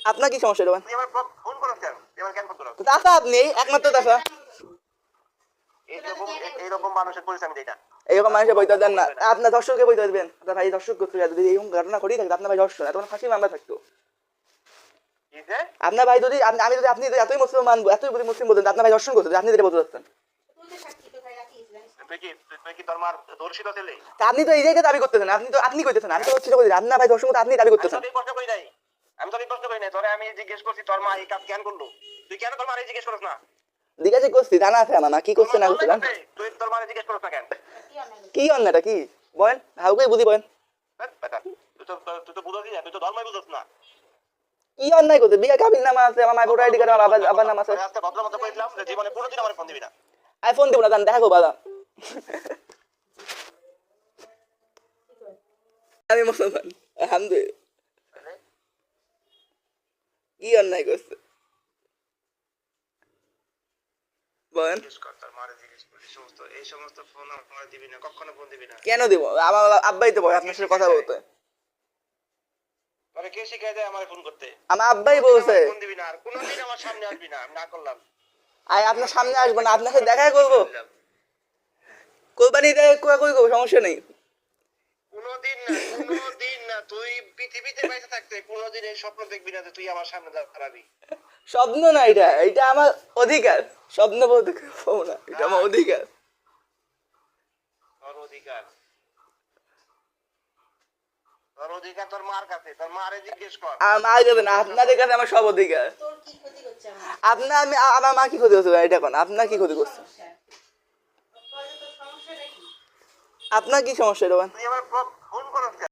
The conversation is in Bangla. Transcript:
আপনার কি সমস্যা রোমান? তুই আমার ফোন করছ কেন? এবার কেন ফোন করছ? দাদা আপনি একমাত্র দাদা। এইরকম মানুষের পরিচয় আমি দেই না। এরকম মানুষের বইতে দেন না। আপনার দর্শককে বইতে দেবেন। আপনার ভাই দর্শক করতে যদি এরকম ঘটনা ঘটেই থাকে আপনার ভাই দর্শক তখন ফাঁসি মামলা থাকতো। কি যে? আপনার ভাই যদি আমি যদি আপনি যদি এতই মুসলিম মানবো এতই যদি মুসলিম বলতেন আপনার ভাই দর্শন করতে আপনি যেটা বলতে পারতেন। তুই কি তোর মার দর্শিত ছেলে? আপনি তো এই জায়গায় দাবি করতেছেন। আপনি কইতেছেন আমি তো ছিল কই আপনার ভাই দর্শন করতে আপনি দাবি করতেছেন। আমি তো প্রশ্ন করি নাই। তোরে আমি জিজ্ঞেস করছি তোর মা এই কাজ কেন করলো? তুই কেন তোর মারে জিজ্ঞেস করছ না? জিজ্ঞাসা করছি জানা আছে আমার মা কি করছে না করছে জান। তুই তোর মারে জিজ্ঞেস করছ না কেন? কি অন্যটা কি বলেন হাউকে বুঝি বলেন। তুই তো বুঝছিস না, তুই তো ধর্মই বুঝছ না। কি অন্যায় করতে বিয়া কাবিন নাম আছে আমার মাই ভোটার আইডি কার্ড আমার আবার নাম আছে। আজকে ভদ্র মতো কইলাম যে জীবনে কোনোদিন আমার ফোন দিবি না। আইফোন দেব না জান দেখা গো বাবা। আমি মুসলমান আলহামদুলিল্লাহ। কি অন্যায় করছে বলেন? এই সমস্ত ফোন আমার দিবি না, কখনো ফোন দিবি না। কেন দিব? আমার আব্বাই তো বলে আপনার সাথে কথা বলতে। আরে কে শিখায় দেয় আমারে ফোন করতে? আমার আব্বাই বলছে ফোন দিবি না আর কোনোদিন আমার সামনে আসবি না, আমি না করলাম। আই আপনার সামনে আসবো না আপনার সাথে দেখাই করবো কোরবানি দেয় কোয়া কই করবো সমস্যা নেই। কোনোদিন না তুই পৃথিবীতে বেঁচে থাকতে কোনোদিন এই স্বপ্ন দেখবি না যে তুই আমার সামনে দাঁড়াবি। স্বপ্ন না এটা আমার অধিকার। স্বপ্ন বলতে পারবো না এটা আমার অধিকার। তোর অধিকার তোর অধিকার তোর মার কাছে, তোর মারে জিজ্ঞেস কর। আমার কাছে না আপনাদের কাছে আমার সব অধিকার। আপনার আমি আমার মা কি ক্ষতি করছে এটা কোন আপনার কি ক্ষতি করছে? আপনার কি সমস্যা রোমান? তুই আমার